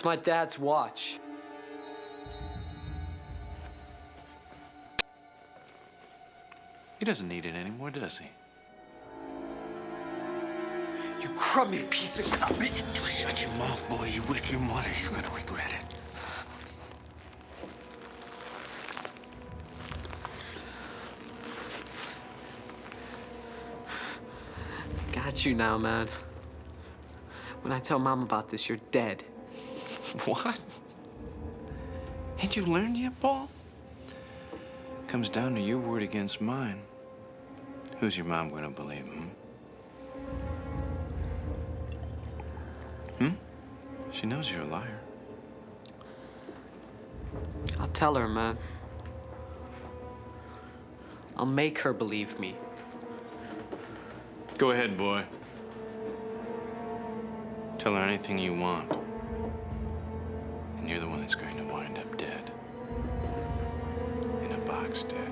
It's my dad's watch. He doesn't need it anymore, does he? You crummy piece of garbage. You shut your mouth, boy. You wake your mother. You're gonna regret it. Got you now, man. When I tell Mom about this, you're dead. What? Ain't you learned yet, Paul? Comes down to your word against mine. Who's your mom gonna believe, She knows you're a liar. I'll tell her, man. I'll make her believe me. Go ahead, boy. Tell her anything you want. And you're the one that's going to wind up dead. In a box dead.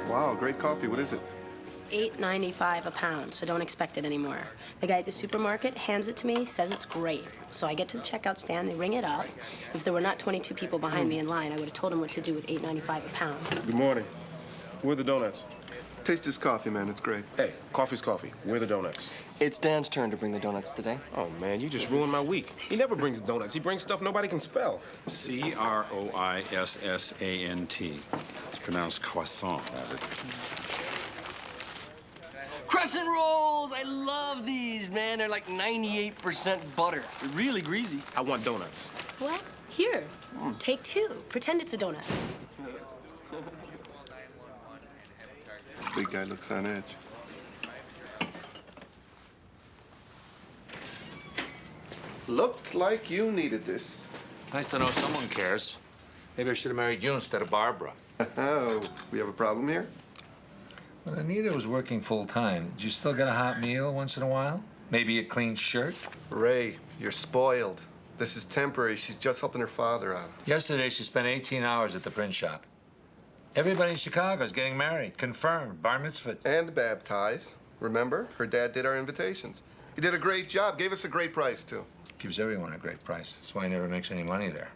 Wow, great coffee. What is it? $8.95 a pound, so don't expect it anymore. The guy at the supermarket hands it to me, says it's great. So I get to the checkout stand, they ring it up. If there were not 22 people behind me in line, I would have told him what to do with $8.95 a pound. Good morning. Where are the donuts? Taste this coffee, man. It's great. Hey, coffee's coffee. Where are the donuts? It's Dan's turn to bring the donuts today. Oh, man, you just ruined my week. He never brings donuts. He brings stuff nobody can spell. Croissant. It's pronounced croissant. Crescent rolls! I love these, man. They're like 98% butter. They're really greasy. I want donuts. What? Here, take two. Pretend it's a donut. Big guy looks on edge. Looked like you needed this. Nice to know someone cares. Maybe I should have married you instead of Barbara. Oh, we have a problem here? When Anita was working full-time, did you still get a hot meal once in a while? Maybe a clean shirt? Ray, you're spoiled. This is temporary. She's just helping her father out. Yesterday, she spent 18 hours at the print shop. Everybody in Chicago is getting married, confirmed, bar mitzvah. And baptized. Remember? Her dad did our invitations. He did a great job. Gave us a great price, too. Gives everyone a great price. That's why he never makes any money there.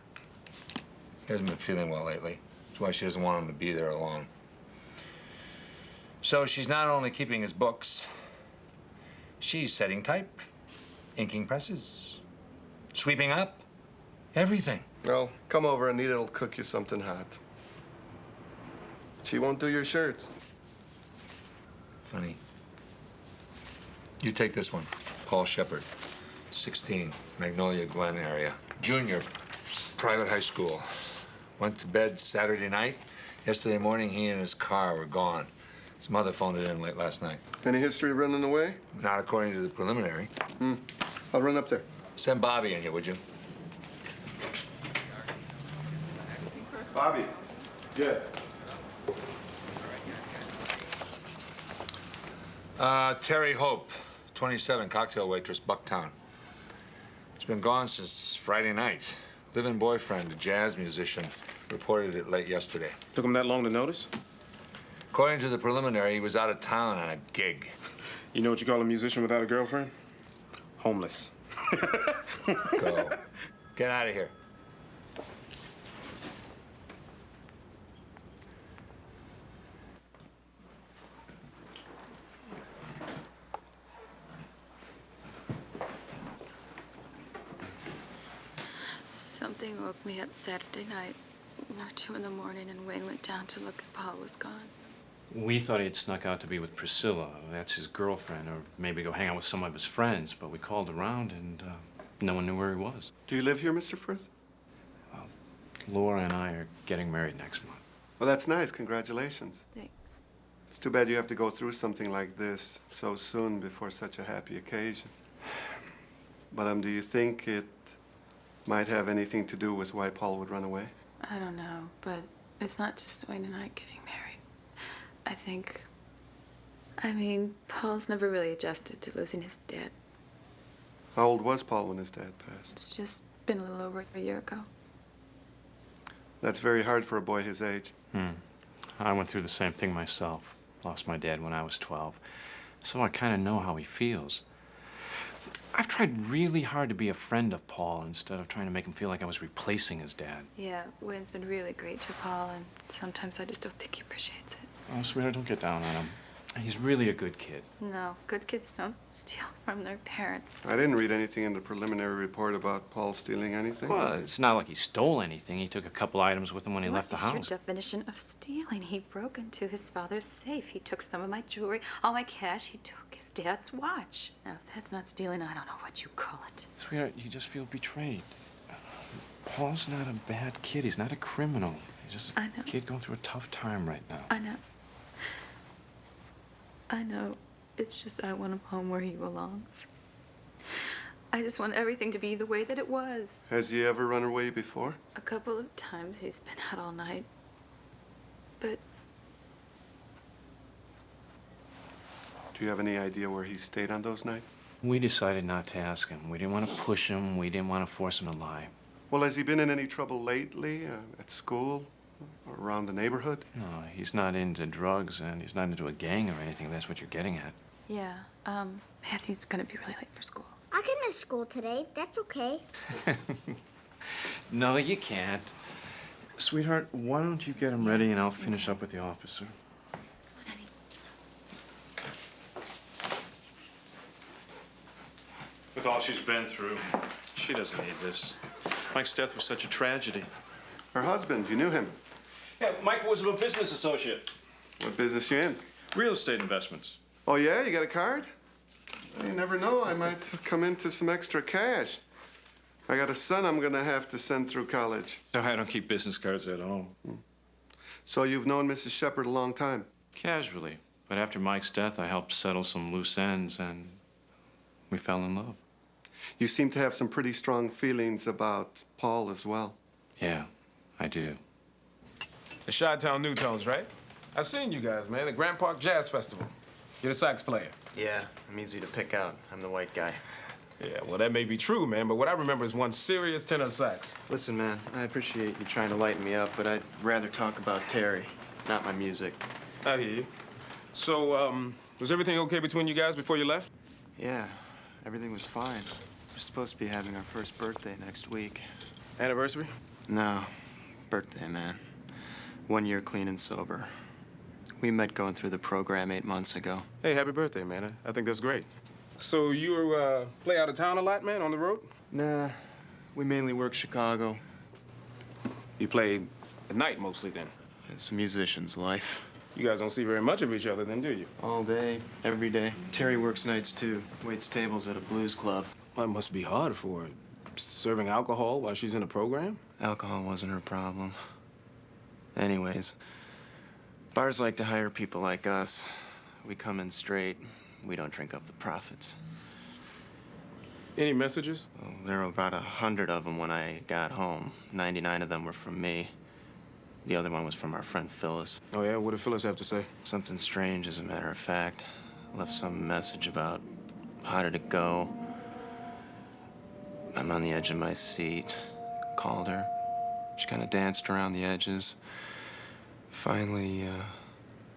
He hasn't been feeling well lately. That's why she doesn't want him to be there alone. So she's not only keeping his books, she's setting type, inking presses, sweeping up, everything. Well, come over. Anita will cook you something hot. She won't do your shirts. Funny. You take this one, Paul Shepard, 16, Magnolia Glen area. Junior, private high school. Went to bed Saturday night. Yesterday morning, he and his car were gone. His mother phoned it in late last night. Any history of running away? Not according to the preliminary. I'll run up there. Send Bobby in here, would you? Bobby. Yeah. Terry Hope, 27, cocktail waitress, Bucktown. She's been gone since Friday night. Live-in boyfriend, a jazz musician, reported it late yesterday. Took him that long to notice? According to the preliminary, he was out of town on a gig. You know what you call a musician without a girlfriend? Homeless. Go. Get out of here. Something woke me up Saturday night, 2 in the morning, and Wayne went down to look and Paul was gone. We thought he had snuck out to be with Priscilla. That's his girlfriend, or maybe go hang out with some of his friends. But we called around, and no one knew where he was. Do you live here, Mr. Frith? Laura and I are getting married next month. Well, that's nice. Congratulations. Thanks. It's too bad you have to go through something like this so soon before such a happy occasion. But do you think it might have anything to do with why Paul would run away? I don't know, but it's not just Wayne and I getting married. I mean, Paul's never really adjusted to losing his dad. How old was Paul when his dad passed? It's just been a little over a year ago. That's very hard for a boy his age. I went through the same thing myself. Lost my dad when I was 12. So I kind of know how he feels. I've tried really hard to be a friend of Paul instead of trying to make him feel like I was replacing his dad. Yeah, Wayne's been really great to Paul, and sometimes I just don't think he appreciates it. Oh, sweetheart, don't get down on him. He's really a good kid. No, good kids don't steal from their parents. I didn't read anything in the preliminary report about Paul stealing anything. Well, it's not like he stole anything. He took a couple items with him when he left the What is house. your definition of stealing? He broke into his father's safe. He took some of my jewelry, all my cash. He took his dad's watch. Now, if that's not stealing, I don't know what you call it. Sweetheart, you just feel betrayed. Paul's not a bad kid. He's not a criminal. He's just I a know. kid going through a tough time right now. I know. I know. It's just I want him home where he belongs. I just want everything to be the way that it was. Has he ever run away before? A couple of times he's been out all night. But Do you have any idea where he stayed on those nights? We decided not to ask him. We didn't want to push him. We didn't want to force him to lie. Well, has he been in any trouble lately, at school, or around the neighborhood? No, he's not into drugs, and he's not into a gang or anything. That's what you're getting at. yeah, Matthew's gonna be really late for school. I can miss school today. That's okay. No, you can't. Sweetheart, why don't you get him ready, and I'll finish up with the officer. With all she's been through, she doesn't need this. Mike's death was such a tragedy. Her husband, you knew him. Yeah, Mike was a business associate. What business you in? Real estate investments. Oh, yeah? You got a card? You never know. I might come into some extra cash. I got a son I'm gonna have to send through college. So I don't keep business cards at home. So you've known Mrs. Shepard a long time? Casually. But after Mike's death, I helped settle some loose ends, and we fell in love. You seem to have some pretty strong feelings about Paul as well. Yeah, I do. The Chi-Town New Tones, right? I've seen you guys, man, at Grand Park Jazz Festival. You're the sax player. Yeah, I'm easy to pick out. I'm the white guy. Yeah, well, that may be true, man, but what I remember is one serious tenor sax. Listen, man, I appreciate you trying to lighten me up, but I'd rather talk about Terry, not my music. I hear you. So, was everything okay between you guys before you left? Yeah, everything was fine. We're supposed to be having our first birthday next week. Anniversary? No, birthday, man. 1 year clean and sober. We met going through the program 8 months ago. Hey, happy birthday, man. I think that's great. So you play out of town a lot, man, on the road? Nah, we mainly work Chicago. You play at night mostly then? It's a musician's life. You guys don't see very much of each other then, do you? All day, every day. Terry works nights too. Waits tables at a blues club. Well, it must be hard for her. Serving alcohol while she's in a program? Alcohol wasn't her problem. Anyways, bars like to hire people like us. We come in straight. We don't drink up the profits. Any messages? Well, there were about 100 of them when I got home. 99 of them were from me. The other one was from our friend Phyllis. Oh, yeah? What did Phyllis have to say? Something strange, as a matter of fact. Left some message about How did it go? I'm on the edge of my seat. Called her. She kind of danced around the edges. Finally,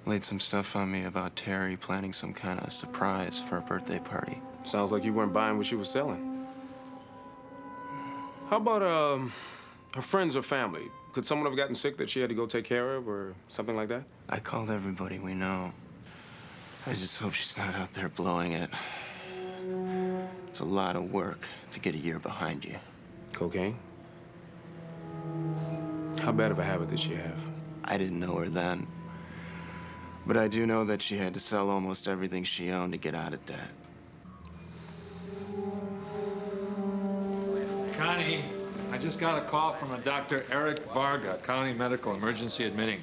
laid some stuff on me about Terry planning some kind of surprise for a birthday party. Sounds like you weren't buying what she was selling. How about, her friends or family? Could someone have gotten sick that she had to go take care of or something like that? I called everybody we know. I just hope she's not out there blowing it. It's a lot of work to get a year behind you. Cocaine? How bad of a habit did she have? I didn't know her then. But I do know that she had to sell almost everything she owned to get out of debt. Connie, I just got a call from a Dr. Eric Varga, County Medical Emergency Admitting.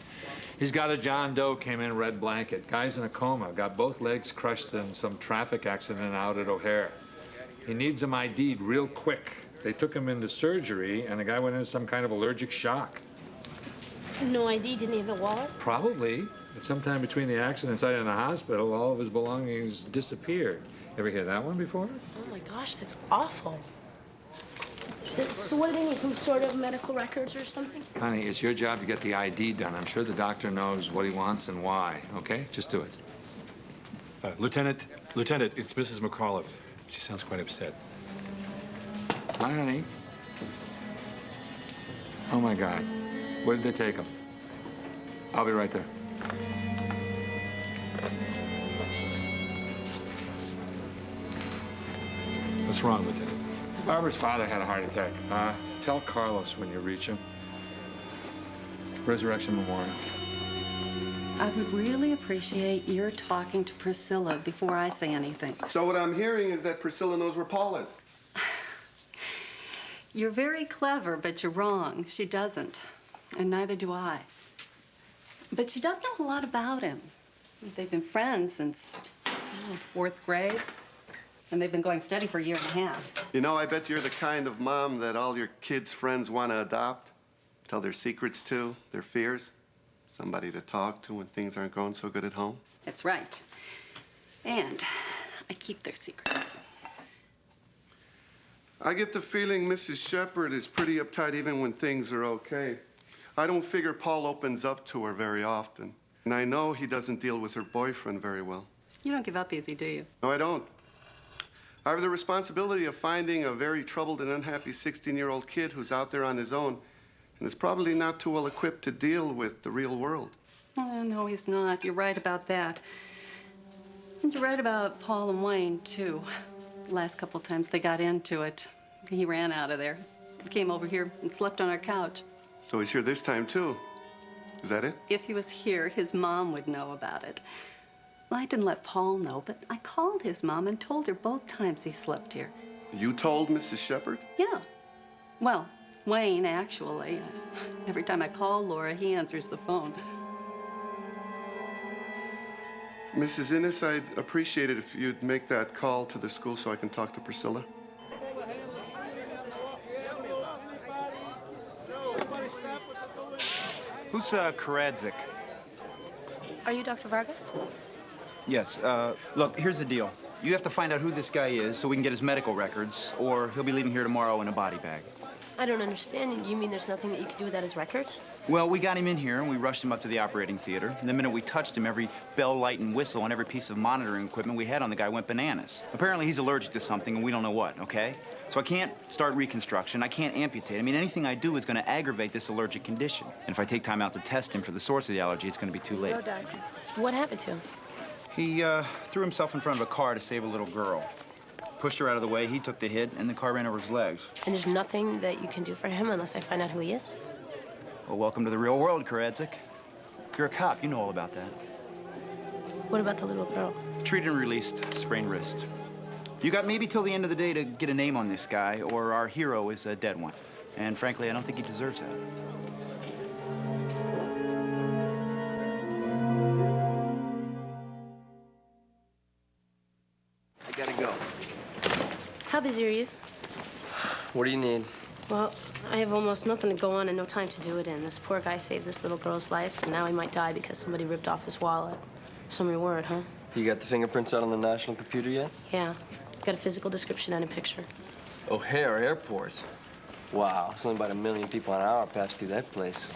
He's got a John Doe, came in red blanket. Guy's in a coma, got both legs crushed in some traffic accident out at O'Hare. He needs him ID'd real quick. They took him into surgery, and the guy went into some kind of allergic shock. No ID, didn't he have a wallet? Probably. At sometime between the accident site and the hospital, all of his belongings disappeared. Ever hear that one before? Oh my gosh, that's awful. So what do they need, some sort of medical records or something? Connie, it's your job to get the ID done. I'm sure the doctor knows what he wants and why, okay? Just do it. Lieutenant, it's Mrs. McAuliffe. She sounds quite upset. Hi, honey. Oh, my God. Where did they take him? I'll be right there. What's wrong, Lieutenant? Barbara's father had a heart attack. Tell Carlos when you reach him. Resurrection Memorial. I would really appreciate your talking to Priscilla before I say anything. So what I'm hearing is that Priscilla knows where Paul is. You're very clever, but you're wrong. She doesn't, and neither do I. But she does know a lot about him. They've been friends since, fourth grade, and they've been going steady for a year and a half. You know, I bet you're the kind of mom that all your kids' friends want to adopt. Tell their secrets to, their fears. Somebody to talk to when things aren't going so good at home. That's right. And I keep their secrets. I get the feeling Mrs. Shepherd is pretty uptight even when things are okay. I don't figure Paul opens up to her very often. And I know he doesn't deal with her boyfriend very well. You don't give up easy, do you? No, I don't. I have the responsibility of finding a very troubled and unhappy 16-year-old kid who's out there on his own and is probably not too well equipped to deal with the real world. Oh, no, he's not. You're right about that. And you're right about Paul and Wayne, too. The last couple of times they got into it, he ran out of there. He came over here and slept on our couch. So he's here this time, too. Is that it? If he was here, his mom would know about it. Well, I didn't let Paul know, but I called his mom and told her both times he slept here. You told Mrs. Shepherd? Yeah. Well, Wayne, actually. Every time I call Laura, he answers the phone. Mrs. Innes, I'd appreciate it if you'd make that call to the school so I can talk to Priscilla. Who's Karadzik? Are you Dr. Varga? Yes, look, here's the deal. You have to find out who this guy is so we can get his medical records, or he'll be leaving here tomorrow in a body bag. I don't understand. You mean there's nothing that you can do without his records? Well, we got him in here and we rushed him up to the operating theater. And the minute we touched him, every bell, light, and whistle and every piece of monitoring equipment we had on the guy went bananas. Apparently he's allergic to something and we don't know what, okay? So I can't start reconstruction, I can't amputate. I mean, anything I do is gonna aggravate this allergic condition. And if I take time out to test him for the source of the allergy, it's gonna be too late. No, doctor. What happened to him? He threw himself in front of a car to save a little girl. Pushed her out of the way, he took the hit, and the car ran over his legs. And there's nothing that you can do for him unless I find out who he is? Well, welcome to the real world, Karadzik. You're a cop, you know all about that. What about the little girl? Treated and released, sprained wrist. You got maybe till the end of the day to get a name on this guy, or our hero is a dead one. And frankly, I don't think he deserves that. I gotta go. How busy are you? What do you need? Well, I have almost nothing to go on and no time to do it in. This poor guy saved this little girl's life, and now he might die because somebody ripped off his wallet. Some reward, huh? You got the fingerprints out on the national computer yet? Yeah. Got a physical description and a picture. O'Hare Airport. Wow, it's only about 1 million people an hour pass through that place.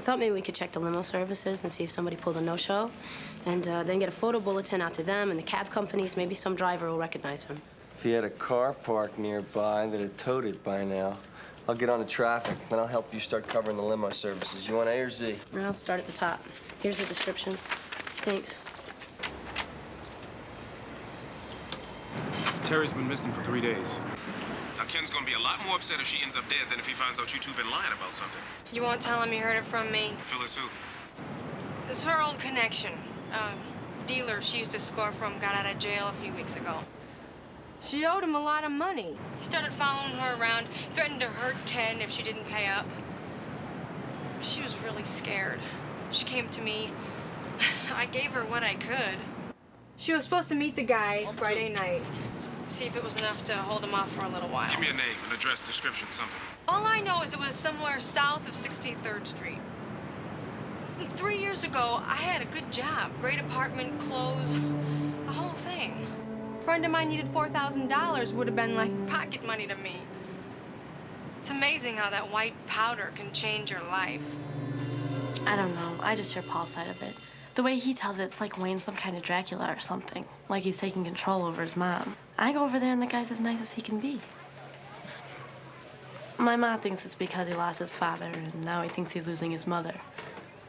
I thought maybe we could check the limo services and see if somebody pulled a no-show, and then get a photo bulletin out to them and the cab companies. Maybe some driver will recognize him. If he had a car parked nearby, they'd have towed it by now. I'll get on the traffic, then I'll help you start covering the limo services. You want A or Z? I'll start at the top. Here's the description. Thanks. Terry's been missing for 3 days. Now, Ken's gonna be a lot more upset if she ends up dead than if he finds out you two been lying about something. You won't tell him you heard it from me. Phyllis who? It's her old connection. Dealer she used to score from got out of jail a few weeks ago. She owed him a lot of money. He started following her around, threatened to hurt Ken if she didn't pay up. She was really scared. She came to me. I gave her what I could. She was supposed to meet the guy Friday night. See if it was enough to hold him off for a little while. Give me a name, an address, description, something. All I know is it was somewhere south of 63rd Street. 3 years ago, I had a good job. Great apartment, clothes, the whole thing. A friend of mine needed $4,000, would have been like pocket money to me. It's amazing how that white powder can change your life. I don't know. I just hear Paul's side of it. The way he tells it, it's like Wayne's some kind of Dracula or something. Like he's taking control over his mom. I go over there and the guy's as nice as he can be. My mom thinks it's because he lost his father and now he thinks he's losing his mother.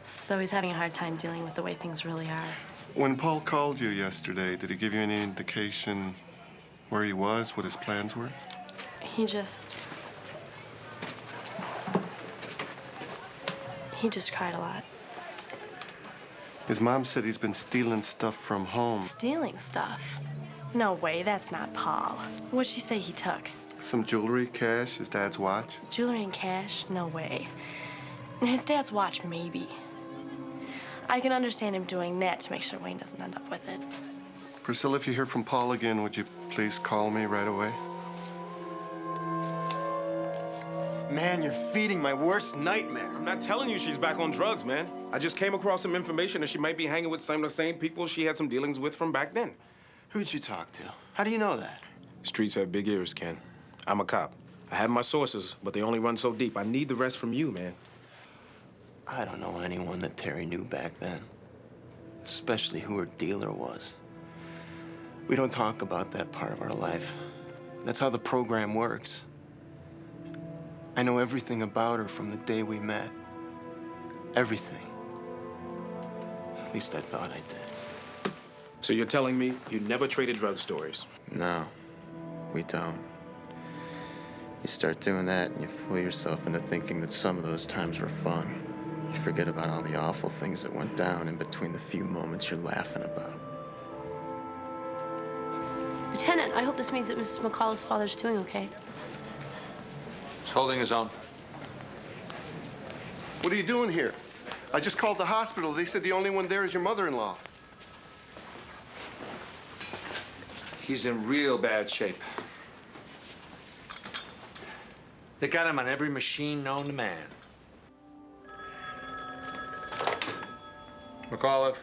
So he's having a hard time dealing with the way things really are. When Paul called you yesterday, did he give you any indication where he was, what his plans were? He just cried a lot. His mom said he's been stealing stuff from home. Stealing stuff? No way, that's not Paul. What'd she say he took? Some jewelry, cash, his dad's watch. Jewelry and cash? No way. His dad's watch, maybe. I can understand him doing that to make sure Wayne doesn't end up with it. Priscilla, if you hear from Paul again, would you please call me right away? Man, you're feeding my worst nightmare. I'm not telling you she's back on drugs, man. I just came across some information that she might be hanging with some of the same people she had some dealings with from back then. Who'd you talk to? How do you know that? Streets have big ears, Ken. I'm a cop. I have my sources, but they only run so deep. I need the rest from you, man. I don't know anyone that Terry knew back then, especially who her dealer was. We don't talk about that part of our life. That's how the program works. I know everything about her from the day we met. Everything. At least I thought I did. So you're telling me you never traded drug stories? No, we don't. You start doing that and you fool yourself into thinking that some of those times were fun. You forget about all the awful things that went down in between the few moments you're laughing about. Lieutenant, I hope this means that Mrs. McCullough's father's doing okay. He's holding his own. What are you doing here? I just called the hospital. They said the only one there is your mother-in-law. He's in real bad shape. They got him on every machine known to man. McAuliffe.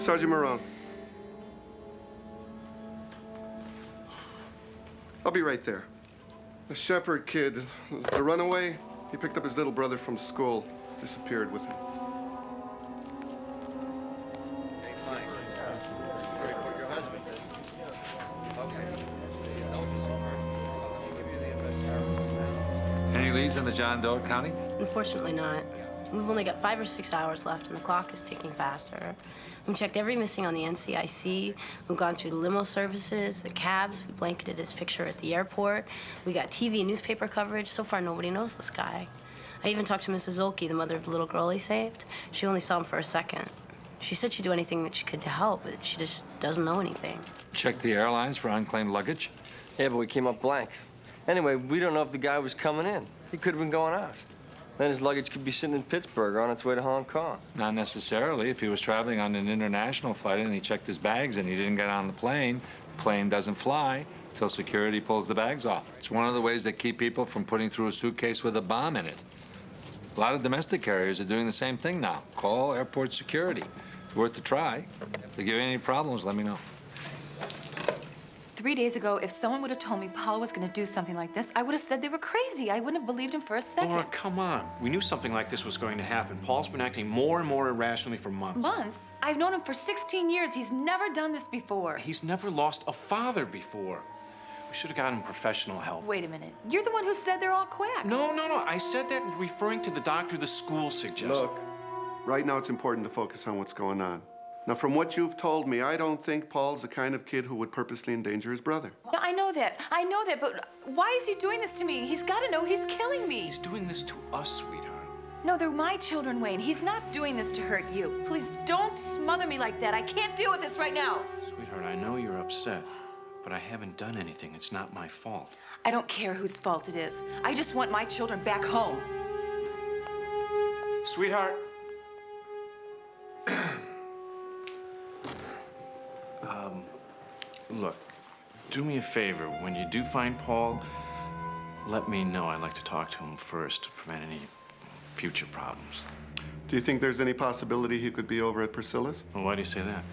Sergeant Marone. I'll be right there. The Shepherd kid, the runaway, he picked up his little brother from school, disappeared with him. Any leads on the John Doe County? Unfortunately not. We've only got 5 or 6 hours left, and the clock is ticking faster. We've checked every missing on the NCIC. We've gone through the limo services, the cabs. We blanketed his picture at the airport. We got TV and newspaper coverage. So far, nobody knows this guy. I even talked to Mrs. Zolke, the mother of the little girl he saved. She only saw him for a second. She said she'd do anything that she could to help, but she just doesn't know anything. Check the airlines for unclaimed luggage? Yeah, but we came up blank. Anyway, we don't know if the guy was coming in. He could have been going out. Then his luggage could be sitting in Pittsburgh or on its way to Hong Kong. Not necessarily. If he was traveling on an international flight and he checked his bags and he didn't get on the plane doesn't fly till security pulls the bags off. It's one of the ways they keep people from putting through a suitcase with a bomb in it. A lot of domestic carriers are doing the same thing now. Call airport security. It's worth a try. If they give you any problems, let me know. 3 days ago, if someone would have told me Paula was going to do something like this, I would have said they were crazy. I wouldn't have believed him for a second. Laura, come on. We knew something like this was going to happen. Paul's been acting more and more irrationally for months. Months? I've known him for 16 years. He's never done this before. He's never lost a father before. We should have gotten professional help. Wait a minute. You're the one who said they're all quacks. No. I said that referring to the doctor the school suggested. Look, right now it's important to focus on what's going on. Now, from what you've told me, I don't think Paul's the kind of kid who would purposely endanger his brother. No, I know that, but why is he doing this to me? He's got to know he's killing me. He's doing this to us, sweetheart. No, they're my children, Wayne. He's not doing this to hurt you. Please don't smother me like that. I can't deal with this right now. Sweetheart, I know you're upset, but I haven't done anything. It's not my fault. I don't care whose fault it is. I just want my children back home. Sweetheart. Look, do me a favor. When you do find Paul, let me know. I'd like to talk to him first to prevent any future problems. Do you think there's any possibility he could be over at Priscilla's? Well, why do you say that?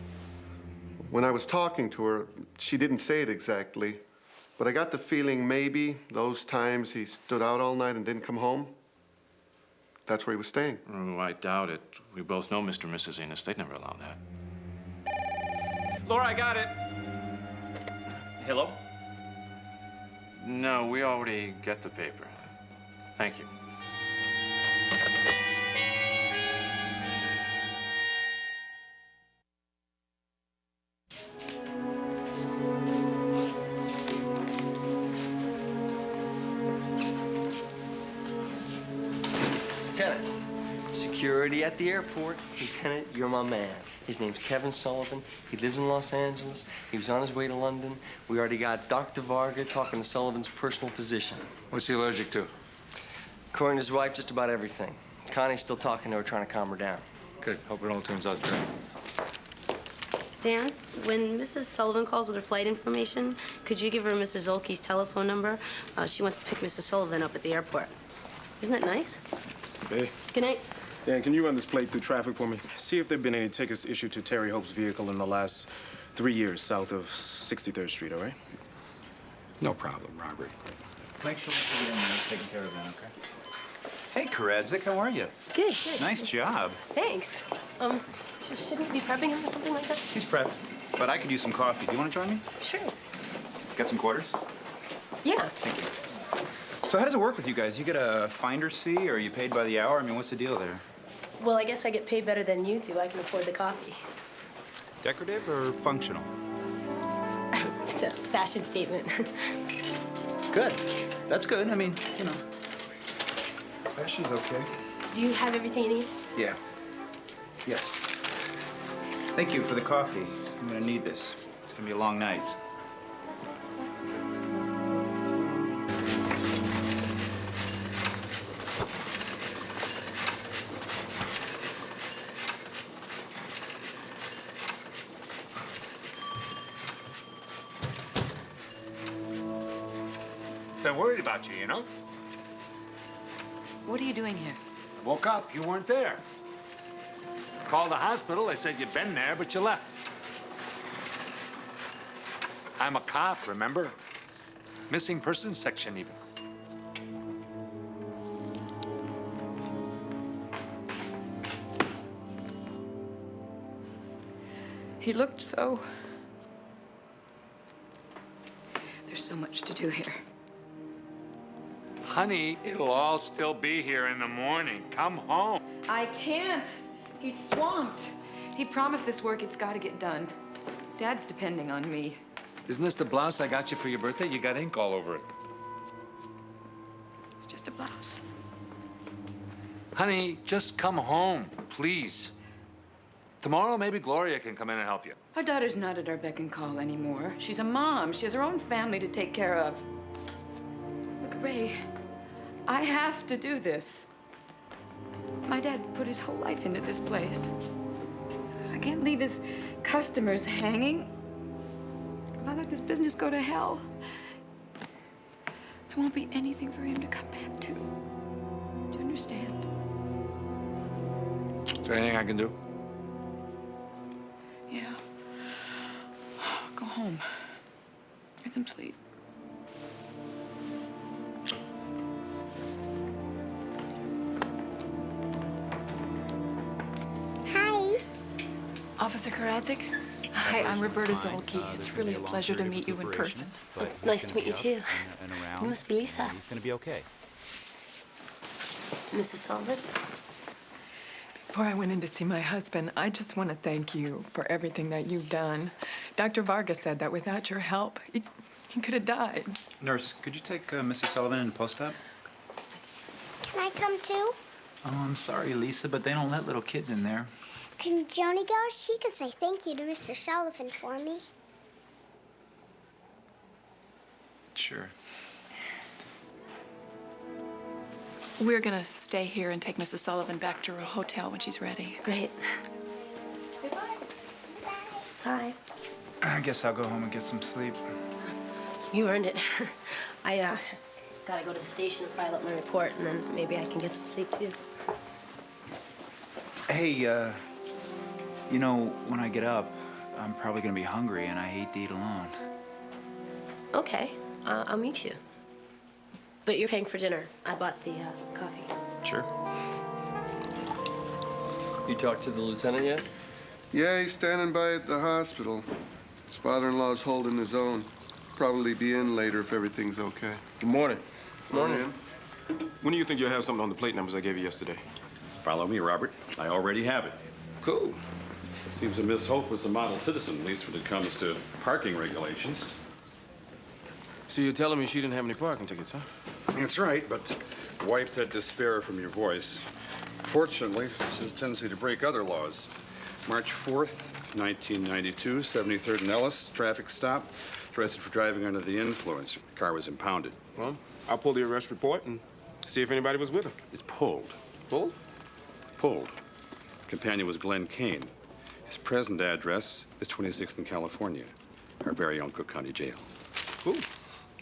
When I was talking to her, she didn't say it exactly, but I got the feeling maybe those times he stood out all night and didn't come home, that's where he was staying. Oh, I doubt it. We both know Mr. and Mrs. Enos. They'd never allow that. Laura, I got it. Hello? No, we already get the paper. Thank you. Lieutenant, security at the airport. Lieutenant, you're my man. His name's Kevin Sullivan. He lives in Los Angeles. He was on his way to London. We already got Dr. Varga talking to Sullivan's personal physician. What's he allergic to? According to his wife, just about everything. Connie's still talking to her, trying to calm her down. Good. Hope it all turns out great. Dan, when Mrs. Sullivan calls with her flight information, could you give her Mrs. Olkey's telephone number? She wants to pick Mrs. Sullivan up at the airport. Isn't that nice? Hey. Good night. Dan, can you run this plate through traffic for me? See if there have been any tickets issued to Terry Hope's vehicle in the last 3 years south of 63rd Street, all right? No problem, Robert. Make sure we're taking care of that, okay? Hey, Karadzik, how are you? Good. Nice job. Thanks. Shouldn't we be prepping him or something like that? He's prepped, but I could use some coffee. Do you want to join me? Sure. Got some quarters? Yeah. Thank you. So how does it work with you guys? You get a finder's fee, or are you paid by the hour? I mean, what's the deal there? Well, I guess I get paid better than you do. I can afford the coffee. Decorative or functional? It's a fashion statement. Good. That's good. I mean, you know. Fashion's okay. Do you have everything you need? Yeah. Yes. Thank you for the coffee. I'm gonna need this. It's gonna be a long night. Been worried about you, you know? What are you doing here? Woke up, you weren't there. Called the hospital, they said you'd been there, but you left. I'm a cop, remember? Missing persons section, even. He looked so... There's so much to do here. Honey, it'll all still be here in the morning. Come home. I can't. He's swamped. He promised this work, it's got to get done. Dad's depending on me. Isn't this the blouse I got you for your birthday? You got ink all over it. It's just a blouse. Honey, just come home, please. Tomorrow, maybe Gloria can come in and help you. Our daughter's not at our beck and call anymore. She's a mom. She has her own family to take care of. Look, Ray, I have to do this. My dad put his whole life into this place. I can't leave his customers hanging. If I let this business go to hell, there won't be anything for him to come back to. Do you understand? Is there anything I can do? home. Get some sleep. Hi. Officer Karadzic? Hi, I'm Roberta Zolke. It's really a pleasure to meet you in person. It's nice to meet you, too. You must be Lisa. He's gonna be okay. Mrs. Sullivan? Before I went in to see my husband, I just want to thank you for everything that you've done. Dr. Vargas said that without your help, he could have died. Nurse, could you take Mrs. Sullivan in post-op? Can I come too? Oh, I'm sorry, Lisa, but they don't let little kids in there. Can Joni go? She could say thank you to Mr. Sullivan for me. Sure. We're gonna stay here and take Mrs. Sullivan back to her hotel when she's ready. Great. Say bye. Hi. I guess I'll go home and get some sleep. You earned it. I gotta go to the station and file up my report, and then maybe I can get some sleep, too. Hey, you know, when I get up, I'm probably gonna be hungry, and I hate to eat alone. Okay, I'll meet you. But you're paying for dinner. I bought the coffee. Sure. You talked to the lieutenant yet? Yeah, he's standing by at the hospital. His father-in-law's holding his own. Probably be in later if everything's okay. Good morning. Morning. When do you think you'll have something on the plate numbers I gave you yesterday? Follow me, Robert. I already have it. Cool. Seems that Miss Hope was a model citizen, at least when it comes to parking regulations. So you're telling me she didn't have any parking tickets, huh? That's right, but wipe that despair from your voice. Fortunately, she has a tendency to break other laws. March 4th, 1992, 73rd and Ellis, traffic stop. Arrested for driving under the influence. The car was impounded. Well, I'll pull the arrest report and see if anybody was with her. It's pulled. Pulled? Pulled. Companion was Glenn Kane. His present address is 26th in California, our very own Cook County Jail. Cool.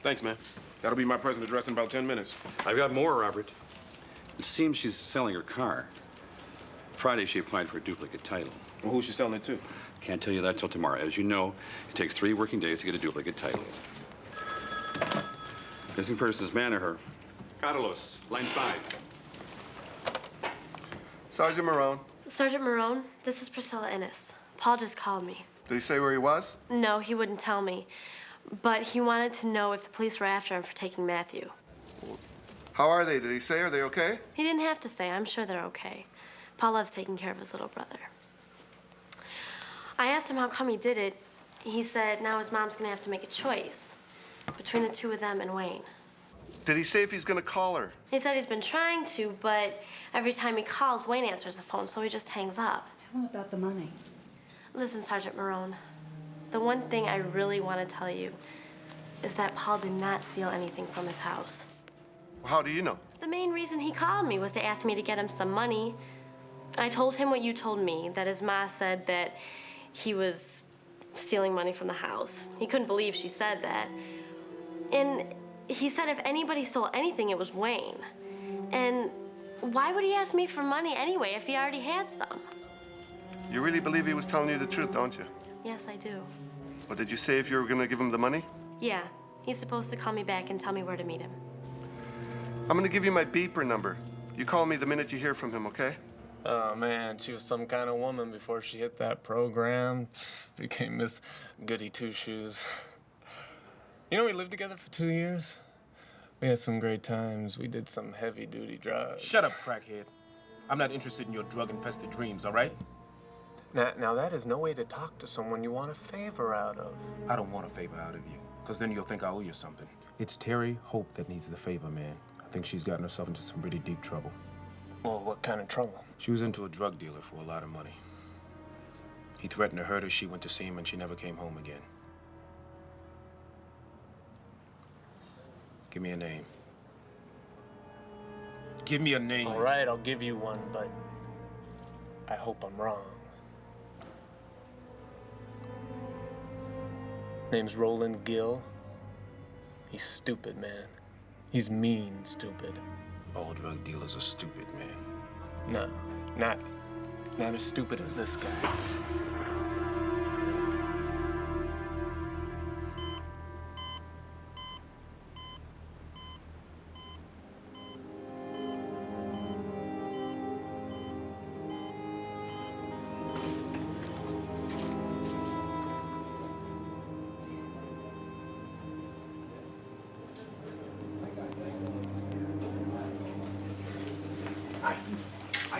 Thanks, man. That'll be my present address in about 10 minutes. I've got more, Robert. It seems she's selling her car. Friday, she applied for a duplicate title. Well, who's she selling it to? Can't tell you that till tomorrow. As you know, it takes 3 working days to get a duplicate title. Missing persons Manaher. Carlos, line 5. Sergeant Marone. Sergeant Marone, this is Priscilla Ennis. Paul just called me. Did he say where he was? No, he wouldn't tell me. But he wanted to know if the police were after him for taking Matthew. How are they? Did he say? Are they okay? He didn't have to say. I'm sure they're okay. Paul loves taking care of his little brother. I asked him how come he did it. He said now his mom's gonna have to make a choice between the two of them and Wayne. Did he say if he's gonna call her? He said he's been trying to, but every time he calls, Wayne answers the phone, so he just hangs up. Tell him about the money. Listen, Sergeant Marone, the one thing I really want to tell you is that Paul did not steal anything from his house. How do you know? The main reason he called me was to ask me to get him some money. I told him what you told me, that his ma said that he was stealing money from the house. He couldn't believe she said that. And he said if anybody stole anything, it was Wayne. And why would he ask me for money anyway if he already had some? You really believe he was telling you the truth, don't you? Yes, I do. But did you say if you were gonna give him the money? Yeah, he's supposed to call me back and tell me where to meet him. I'm gonna give you my beeper number. You call me the minute you hear from him, okay? Oh, man, she was some kind of woman before she hit that program. Became Miss Goody Two-Shoes. You know, we lived together for 2 years. We had some great times. We did some heavy-duty drugs. Shut up, crackhead. I'm not interested in your drug-infested dreams, all right? Now, that is no way to talk to someone you want a favor out of. I don't want a favor out of you, because then you'll think I owe you something. It's Terry Hope that needs the favor, man. I think she's gotten herself into some pretty deep trouble. Well, what kind of trouble? She was into a drug dealer for a lot of money. He threatened to hurt her. She went to see him, and she never came home again. Give me a name. Give me a name. All right, I'll give you one, but I hope I'm wrong. Name's Roland Gill. He's stupid, man. He's mean stupid. All drug dealers are stupid, man. No, not as stupid as this guy.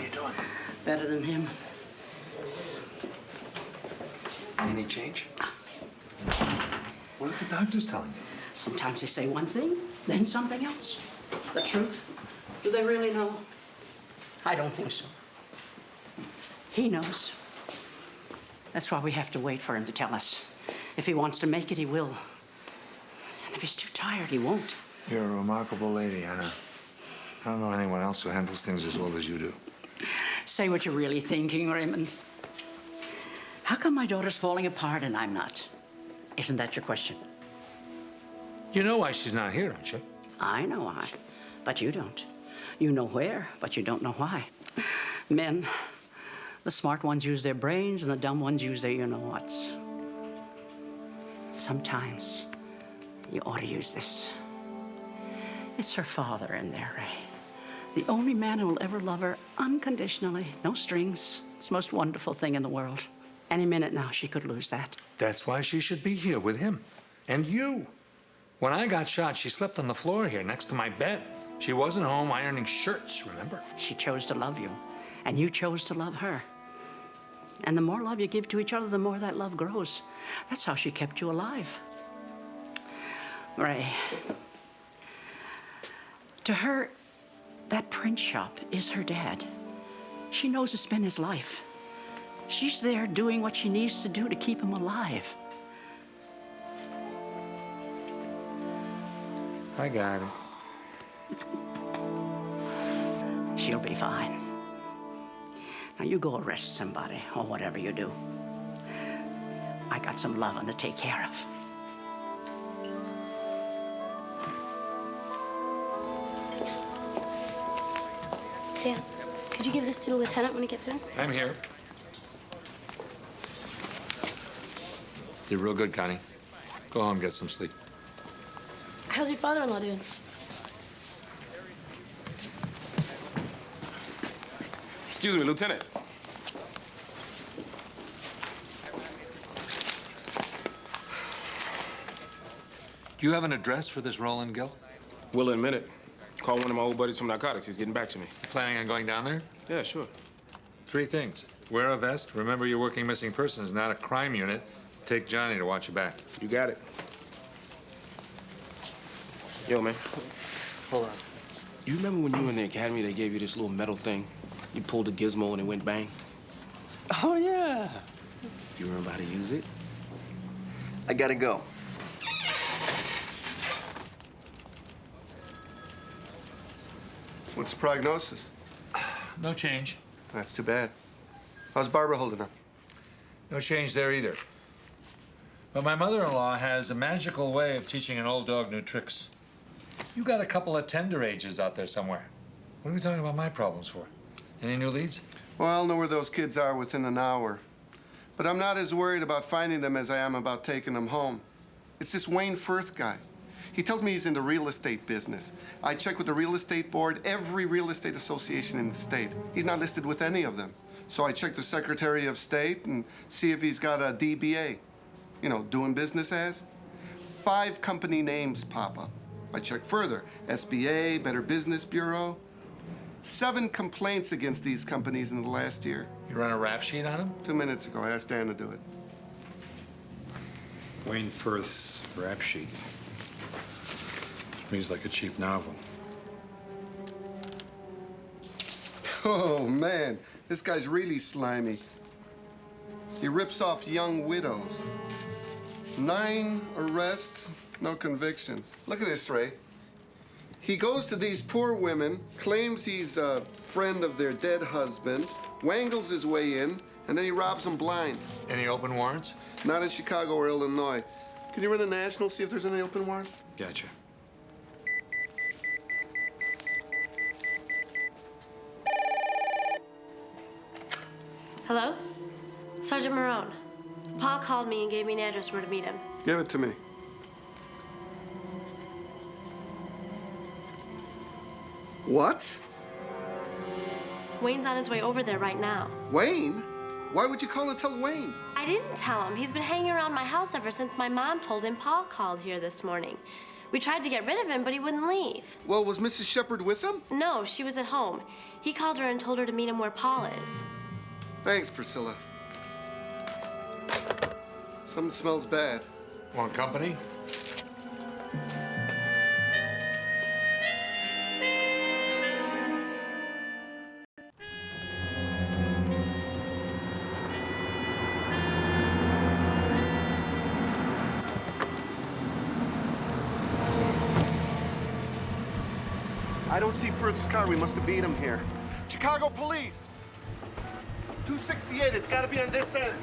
you doing? Better than him. Any change? What did the doctors tell you? Sometimes they say one thing, then something else. The truth. Do they really know? I don't think so. He knows. That's why we have to wait for him to tell us. If he wants to make it, he will. And if he's too tired, he won't. You're a remarkable lady, Anna. I don't know anyone else who handles things as well as you do. Say what you're really thinking, Raymond. How come my daughter's falling apart and I'm not? Isn't that your question? You know why she's not here, don't you? I know why, but you don't. You know where, but you don't know why. Men, the smart ones use their brains and the dumb ones use their you-know-whats. Sometimes you ought to use this. It's her father in there, Ray. The only man who will ever love her unconditionally, no strings. It's the most wonderful thing in the world. Any minute now, she could lose that. That's why she should be here with him. And you. When I got shot, she slept on the floor here next to my bed. She wasn't home ironing shirts, remember? She chose to love you, and you chose to love her. And the more love you give to each other, the more that love grows. That's how she kept you alive. Ray, to her, that print shop is her dad. She knows it's been his life. She's there doing what she needs to do to keep him alive. I got it. She'll be fine. Now you go arrest somebody or whatever you do. I got some loving to take care of. Dan, could you give this to the lieutenant when he gets in? I'm here. Did real good, Connie. Go home, get some sleep. How's your father-in-law doing? Excuse me, Lieutenant. Do you have an address for this Roland Gill? Will in a minute. Call one of my old buddies from narcotics. He's getting back to me. You planning on going down there? Yeah, sure. 3 things. Wear a vest. Remember you're working missing persons, not a crime unit. Take Johnny to watch your back. You got it. Yo, man. Hold on. You remember when you were in the academy, they gave you this little metal thing? You pulled the gizmo and it went bang? Oh, yeah. You remember how to use it? I gotta go. What's the prognosis? No change. That's too bad. How's Barbara holding up? No change there either. But my mother-in-law has a magical way of teaching an old dog new tricks. You got a couple of tender ages out there somewhere. What are we talking about my problems for? Any new leads? Well, I'll know where those kids are within an hour. But I'm not as worried about finding them as I am about taking them home. It's this Wayne Firth guy. He tells me he's in the real estate business. I checked with the real estate board, every real estate association in the state. He's not listed with any of them. So I checked the Secretary of State and see if he's got a DBA. You know, doing business as. 5 company names pop up. I checked further. SBA, Better Business Bureau. 7 complaints against these companies in the last year. You run a rap sheet on him? 2 minutes ago, I asked Dan to do it. Wayne Firth's rap sheet. Reads like a cheap novel. Oh, man. This guy's really slimy. He rips off young widows. 9 arrests, no convictions. Look at this, Ray. He goes to these poor women, claims he's a friend of their dead husband, wangles his way in, and then he robs them blind. Any open warrants? Not in Chicago or Illinois. Can you run a national, see if there's any open warrant? Gotcha. Hello? Sergeant Marone. Paul called me and gave me an address where to meet him. Give it to me. What? Wayne's on his way over there right now. Wayne? Why would you call and tell Wayne? I didn't tell him. He's been hanging around my house ever since my mom told him Paul called here this morning. We tried to get rid of him, but he wouldn't leave. Well, was Mrs. Shepard with him? No, she was at home. He called her and told her to meet him where Paul is. Thanks, Priscilla. Something smells bad. Want company? I don't see Furth's car. We must have beat him here. Chicago police! 268, it's gotta be on this end.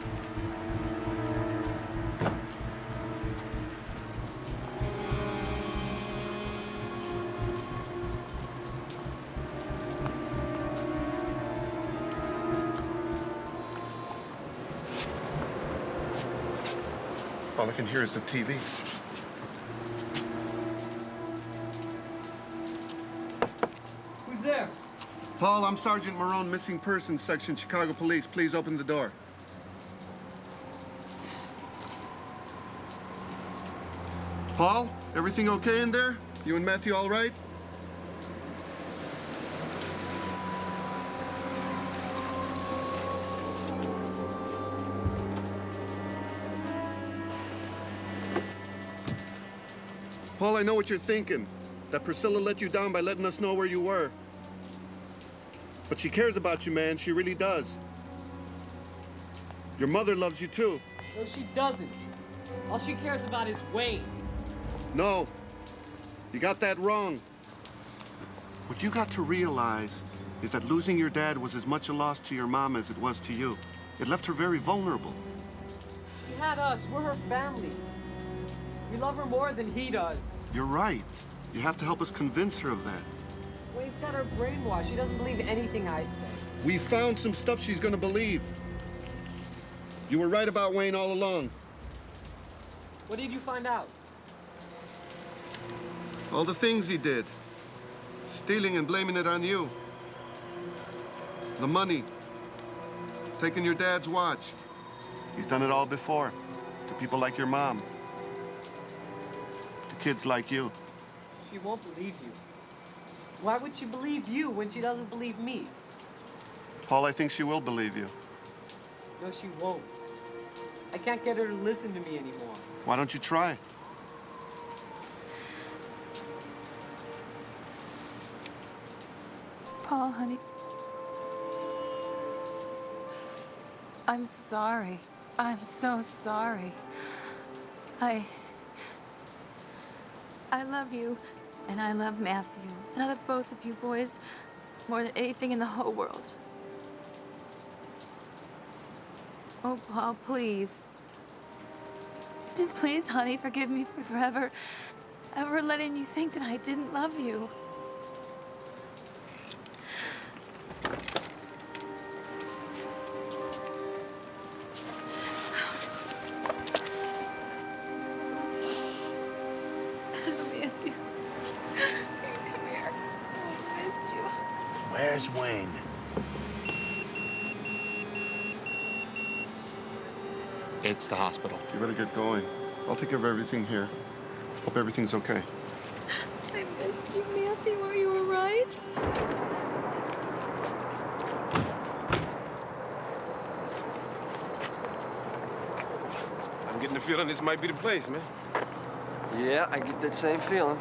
All I can hear is the TV. Who's there? Paul, I'm Sergeant Marone, Missing Persons Section, Chicago Police. Please open the door. Paul, everything okay in there? You and Matthew all right? Paul, I know what you're thinking. That Priscilla let you down by letting us know where you were. But she cares about you, man. She really does. Your mother loves you, too. No, she doesn't. All she cares about is Wayne. No. You got that wrong. What you got to realize is that losing your dad was as much a loss to your mom as it was to you. It left her very vulnerable. She had us. We're her family. We love her more than he does. You're right. You have to help us convince her of that. Wayne's got her brainwashed. She doesn't believe anything I say. We found some stuff she's gonna believe. You were right about Wayne all along. What did you find out? All the things he did. Stealing and blaming it on you. The money. Taking your dad's watch. He's done it all before. To people like your mom. To kids like you. She won't believe you. Why would she believe you when she doesn't believe me? Paul, I think she will believe you. No, she won't. I can't get her to listen to me anymore. Why don't you try? Paul, honey. I'm sorry. I'm so sorry. I love you, and I love Matthew, and I love both of you boys more than anything in the whole world. Oh, Paul, please. Just please, honey, forgive me for forever ever letting you think that I didn't love you. Matthew, come here. I missed you. Where's Wayne? It's the hospital. You better get going. I'll take care of everything here. Hope everything's okay. I missed you, Matthew. Are you all right? I'm getting the feeling this might be the place, man. Yeah, I get that same feeling.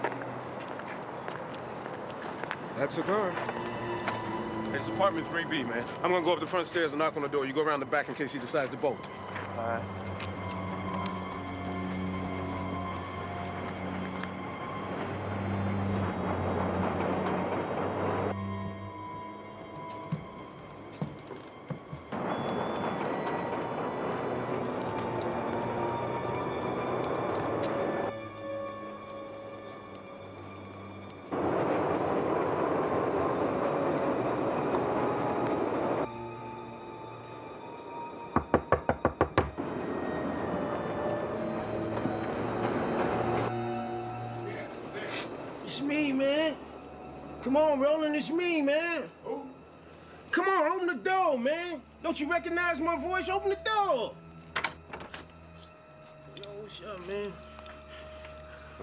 That's a car. Hey, it's apartment 3B, man. I'm gonna go up the front stairs and knock on the door. You go around the back in case he decides to bolt. All right. It's me, man. Come on, Roland, it's me, man. Come on, open the door, man. Don't you recognize my voice? Open the door. Yo, what's up, man?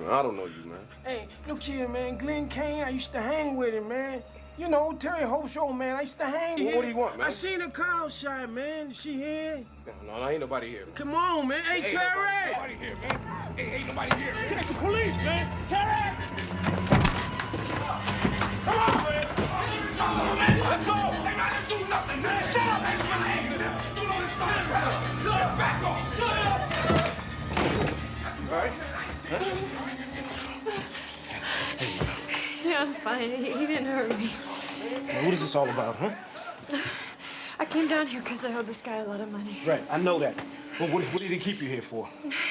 I don't know you, man. Hey, look here, man. Glenn Kane, I used to hang with him, man. You know, Terry Hope's old man. I used to hang here. What do you want, man? I seen her car outside, man. She here? No, ain't nobody here. Come on, man. Hey, Ain't Terry! nobody here, man. Ain't nobody here. Catch the police, man. Terry! Come on, man. Let's go. Hey, man, let's do nothing, man. Shut up, man. Do all this stuff. Shut up. Back off. Shut up. All right? Yeah, I'm fine. He didn't hurt me. Now, what is this all about, huh? I came down here because I owed this guy a lot of money. Right, I know that. But what did he keep you here for?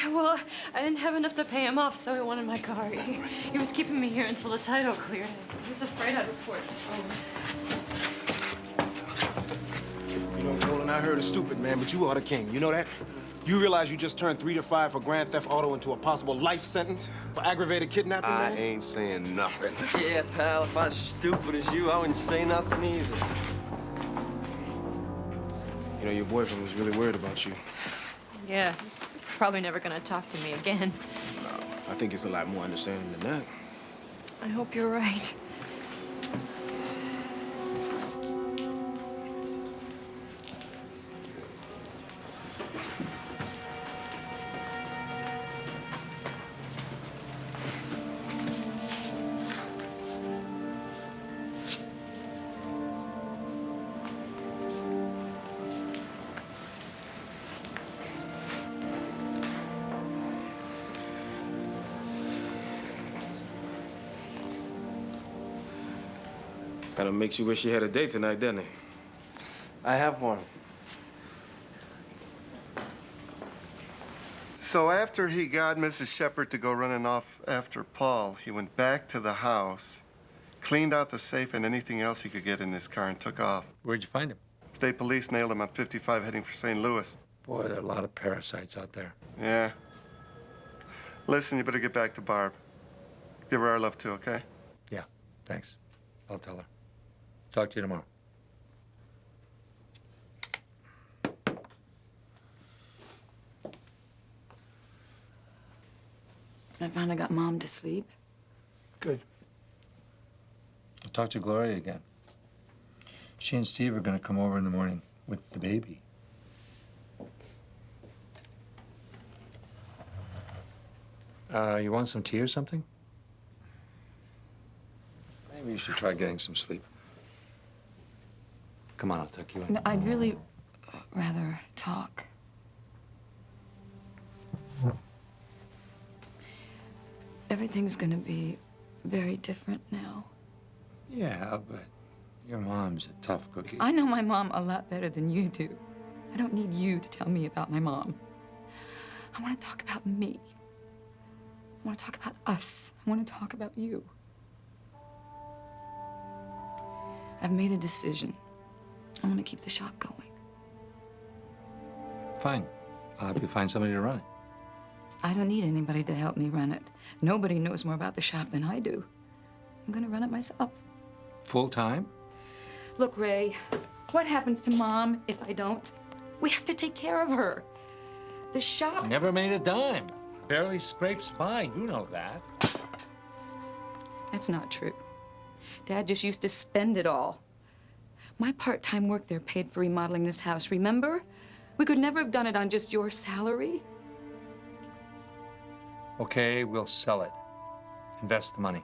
Well, I didn't have enough to pay him off, so he wanted my car. He was keeping me here until the title cleared. He was afraid I'd report it, so... You know, Roland, I heard is stupid, man, but you are the king. You know that? You realize you just turned 3 to 5 for grand theft auto into a possible life sentence for aggravated kidnapping, man? I ain't saying nothing. Yeah, pal, if I was stupid as you, I wouldn't say nothing either. You know, your boyfriend was really worried about you. Yeah, he's probably never gonna talk to me again. I think it's a lot more understanding than that. I hope you're right. Kinda makes you wish you had a date tonight, doesn't it? I have one. So after he got Mrs. Shepard to go running off after Paul, he went back to the house, cleaned out the safe and anything else he could get in his car, and took off. Where'd you find him? State police nailed him on 55 heading for St. Louis. Boy, there are a lot of parasites out there. Yeah. Listen, you better get back to Barb. Give her our love, too, okay? Yeah, thanks. I'll tell her. Talk to you tomorrow. I finally got Mom to sleep. Good. I'll talk to Gloria again. She and Steve are gonna come over in the morning with the baby. You want some tea or something? Maybe you should try getting some sleep. Come on, I'll tuck you in. No, I'd really rather talk. Everything's gonna be very different now. Yeah, but your mom's a tough cookie. I know my mom a lot better than you do. I don't need you to tell me about my mom. I want to talk about me. I want to talk about us. I want to talk about you. I've made a decision. I want to keep the shop going. Fine. I'll help you find somebody to run it. I don't need anybody to help me run it. Nobody knows more about the shop than I do. I'm gonna run it myself. Full time? Look, Ray, what happens to Mom if I don't? We have to take care of her. The shop... Never made a dime. Barely scrapes by, you know that. That's not true. Dad just used to spend it all. My part-time work there paid for remodeling this house, remember? We could never have done it on just your salary. Okay, we'll sell it. Invest the money.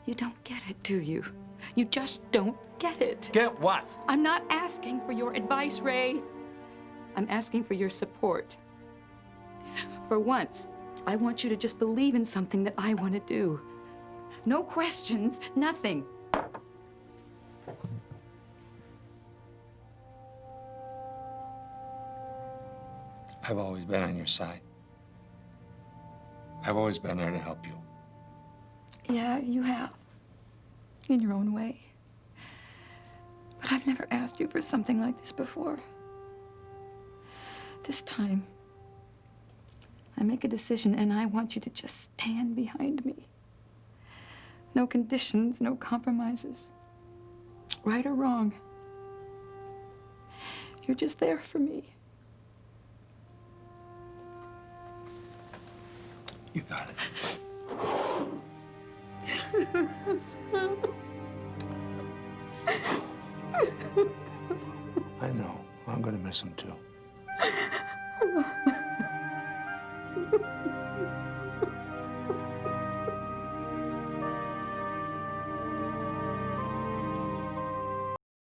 You don't get it, do you? You just don't get it. Get what? I'm not asking for your advice, Ray. I'm asking for your support. For once, I want you to just believe in something that I want to do. No questions, nothing. I've always been on your side. I've always been there to help you. Yeah, you have. In your own way. But I've never asked you for something like this before. This time, I make a decision and I want you to just stand behind me. No conditions, no compromises. Right or wrong. You're just there for me. You got it. I know. I'm gonna miss him too.